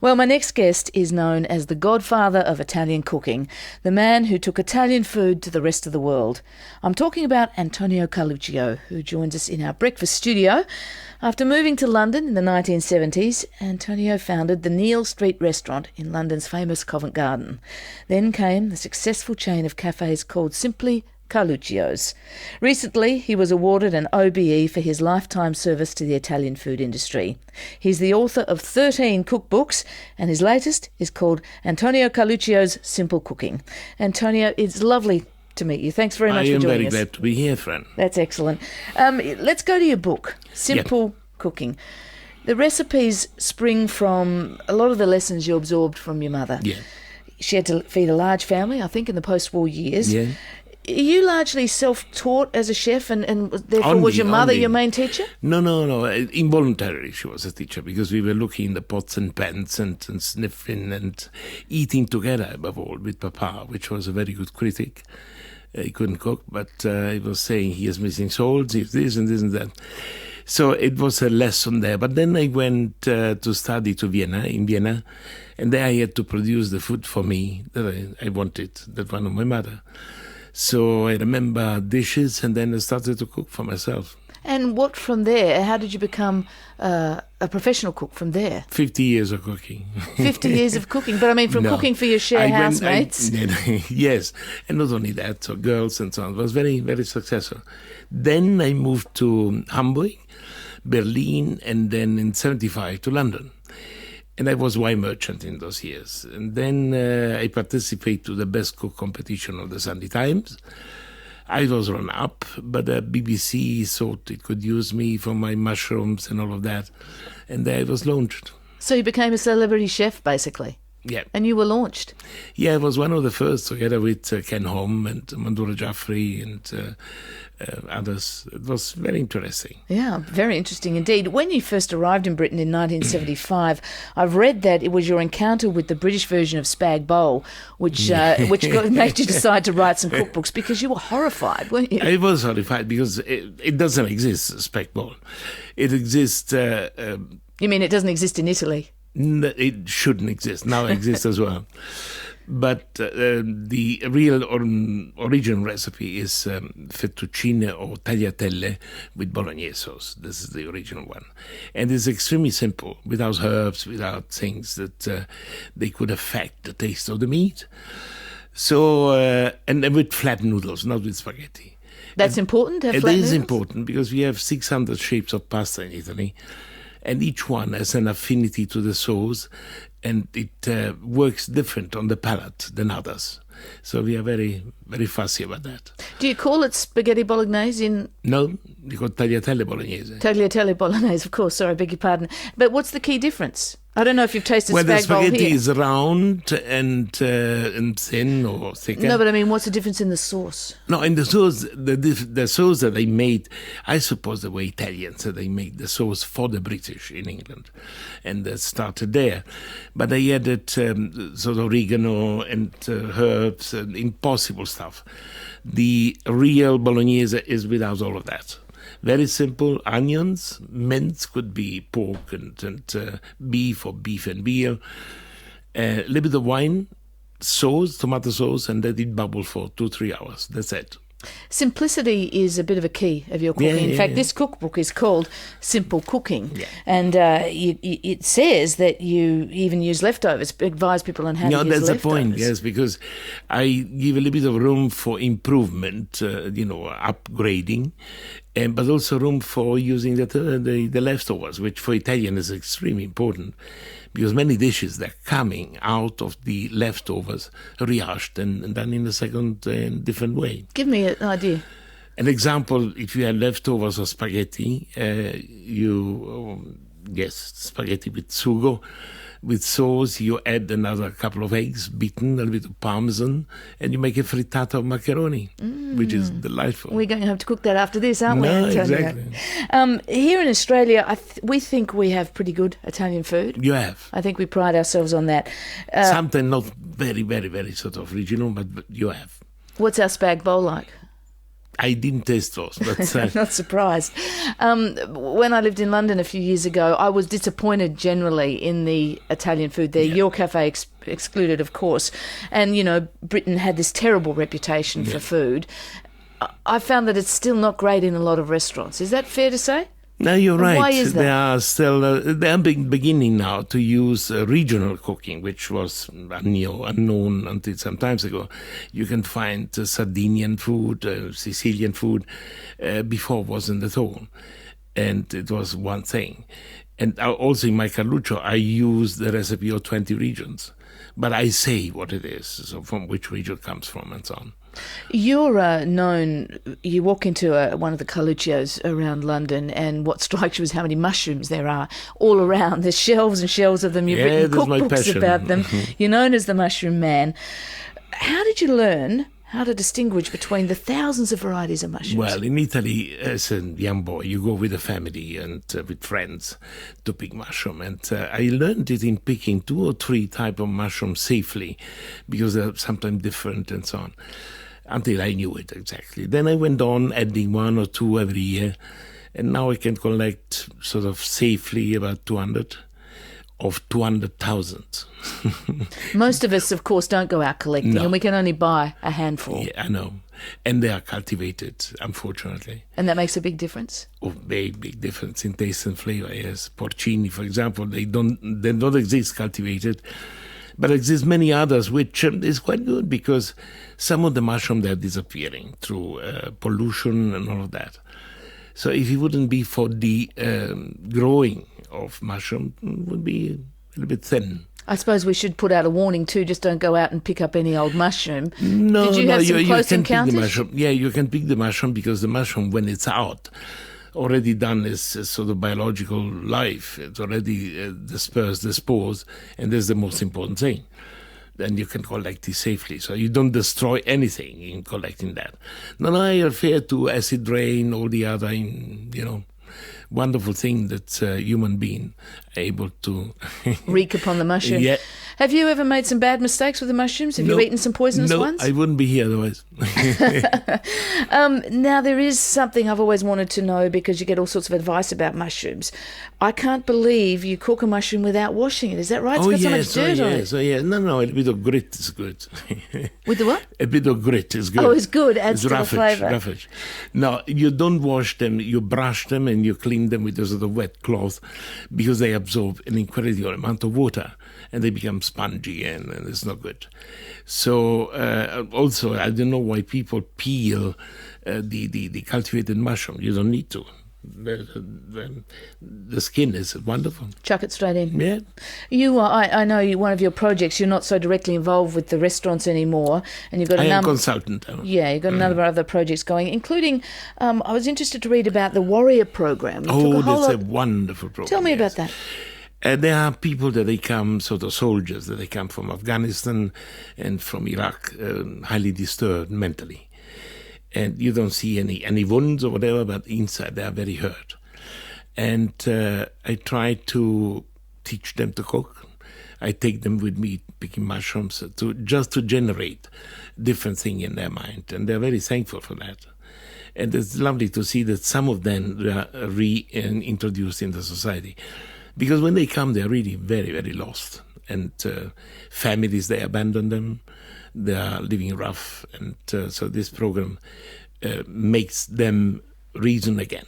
Well, my next guest is known as the Godfather of Italian Cooking, the man who took Italian food to the rest of the world. I'm talking about Antonio Carluccio, who joins us in our breakfast studio. After moving to London in the 1970s, Antonio founded the Neal Street Restaurant in London's famous Covent Garden. Then came the successful chain of cafes called simply Carluccio's. Recently, he was awarded an OBE for his lifetime service to the Italian food industry. He's the author of 13 cookbooks, and his latest is called Antonio Carluccio's Simple Cooking. Antonio, it's lovely to meet you. Thanks very much for joining us. I am very glad to be here, friend. That's excellent. Let's go to your book, Simple Cooking. The recipes spring from a lot of the lessons you absorbed from your mother. Yeah. She had to feed a large family, I think, in the post-war years. Yeah. Are you largely self-taught as a chef and therefore was your mother your main teacher? No. Involuntarily she was a teacher because we were looking in the pots and pans and sniffing and eating together above all with Papa, which was a very good critic. He couldn't cook, but he was saying he is missing salt, he's this and this and that. So it was a lesson there. But then I went to study to in Vienna, and there I had to produce the food for me that I wanted, that one of my mother. So I remember dishes, and then I started to cook for myself. And what from there? How did you become a professional cook from there? 50 years of cooking. 50 years of cooking, but I mean from cooking for your housemates? Yes, and not only that, so girls and so on. It was very, very successful. Then I moved to Hamburg, Berlin, and then in 1975 to London. And I was wine merchant in those years. And then I participated to the best cook competition of the Sunday Times. I was run up, but the BBC thought it could use me for my mushrooms and all of that. And there I was launched. So you became a celebrity chef, basically? Yeah. And you were launched? Yeah, I was one of the first, together with Ken Hom and Mandura Jaffrey and others. It was very interesting. Yeah, very interesting indeed. When you first arrived in Britain in 1975, I've read that it was your encounter with the British version of Spag Bowl which made you decide to write some cookbooks because you were horrified, weren't you? I was horrified because it doesn't exist, Spag Bowl. It exists... You mean it doesn't exist in Italy? It shouldn't exist. Now it exists as well. But the real original recipe is fettuccine or tagliatelle with bolognese sauce. This is the original one. And it's extremely simple, without herbs, without things that they could affect the taste of the meat. So, and with flat noodles, not with spaghetti. That's important to have flat noodles? It is important because we have 600 shapes of pasta in Italy. And each one has an affinity to the sauce, and it works different on the palate than others. So we are very, very fussy about that. Do you call it spaghetti bolognese? No, we call tagliatelle bolognese. Tagliatelle bolognese, of course. Sorry, I beg your pardon. But what's the key difference? I don't know if you've tasted Spag Bowl here. Well, the spaghetti is round and thin or thicker. No, but I mean, what's the difference in the sauce? No, in the sauce, the sauce that they made, I suppose the way Italians, they made the sauce for the British in England. And that started there. But they added sort of oregano and herbs and impossible stuff. The real bolognese is without all of that. Very simple, onions, mince, could be pork and beef or beef and veal, a little bit of wine, sauce, tomato sauce, and let it bubble for 2-3 hours. That's it. Simplicity is a bit of a key of your cooking. In fact, this cookbook is called Simple Cooking. Yeah. And it says that you even use leftovers, advise people on how to use leftovers. No, that's the point, yes, because I give a little bit of room for improvement, upgrading, but also room for using the leftovers, which for Italian is extremely important. Because many dishes, they're coming out of the leftovers, rehashed and done in a second different way. Give me an idea. An example, if you have leftovers of spaghetti, spaghetti with sugo, with sauce, you add another couple of eggs, beaten, a little bit of parmesan, and you make a frittata of macaroni, which is delightful. We're going to have to cook that after this, aren't we? No, exactly. Here in Australia, we think we have pretty good Italian food. You have. I think we pride ourselves on that. Something not very, very, very sort of regional, but you have. What's our Spag Bowl like? I didn't taste those, but I'm not surprised. When I lived in London a few years ago, I was disappointed generally in the Italian food there. Your cafe excluded, of course. And, you know, Britain had this terrible reputation for food. I found that it's still not great in a lot of restaurants. Is that fair to say? No, you're right. Why is that? They are still they are beginning now to use regional cooking, which was unknown until some times ago. You can find Sardinian food, Sicilian food. Before wasn't at all, and it was one thing. And also in my Carluccio, I use the recipe of 20 regions, but I say what it is, so from which region it comes from, and so on. You're known, you walk into one of the Carluccios around London, and what strikes you is how many mushrooms there are all around. There's shelves and shelves of them. You've written cookbooks about them. You're known as the Mushroom Man. How did you learn how to distinguish between the thousands of varieties of mushrooms? Well, in Italy, as a young boy, you go with a family and with friends to pick mushroom. And I learned it in picking 2 or 3 types of mushrooms safely, because they're sometimes different and so on, until I knew it exactly. Then I went on adding 1 or 2 every year, and now I can collect sort of safely about 200 of 200,000. Most of us, of course, don't go out collecting, and we can only buy a handful. Yeah, I know. And they are cultivated, unfortunately. And that makes a big difference? Oh, very big difference in taste and flavor, yes. Porcini, for example, they don't exist cultivated. But exist many others, which is quite good, because some of the mushrooms, they're disappearing through pollution and all of that. So if it wouldn't be for the growing of mushroom, it would be a little bit thin. I suppose we should put out a warning too, just don't go out and pick up any old mushroom. No, Did you have some close encounters? Pick the mushroom. Yeah, you can pick the mushroom, because the mushroom, when it's out, already done its sort of biological life. It's already dispersed the spores, and that's the most important thing. Then you can collect it safely. So you don't destroy anything in collecting that. No, I refer to acid rain, all the other, wonderful thing that human being able to wreak upon the mushroom. Yeah. Have you ever made some bad mistakes with the mushrooms? Have you eaten some poisonous ones? No, I wouldn't be here otherwise. Now, there is something I've always wanted to know, because you get all sorts of advice about mushrooms. I can't believe you cook a mushroom without washing it. Is that right? It's got so much dirt on it. No, a bit of grit is good. With the what? A bit of grit is good. Oh, it's good. Adds to the flavour. Roughage. No, you don't wash them. You brush them and you clean them with a sort of wet cloth, because they absorb an incredible amount of water and they become spongy, and it's not good. So also, I don't know why people peel the cultivated mushroom. You don't need to. The skin is wonderful. Chuck it straight in. Yeah. You are. I know one of your projects. You're not so directly involved with the restaurants anymore, and you've got a number. I am consultant. Yeah, you've got a number of other projects going, including. I was interested to read about the Warrior Program. That's a wonderful program. Tell me about that. There are people that they come, sort of soldiers that they come from Afghanistan and from Iraq, highly disturbed mentally. And you don't see any wounds or whatever, but inside they are very hurt. And I try to teach them to cook. I take them with me picking mushrooms just to generate different things in their mind. And they're very thankful for that. And it's lovely to see that some of them are reintroduced in the society. Because when they come, they're really very, very lost. And families, they abandon them. They are living rough. And so this program makes them reason again.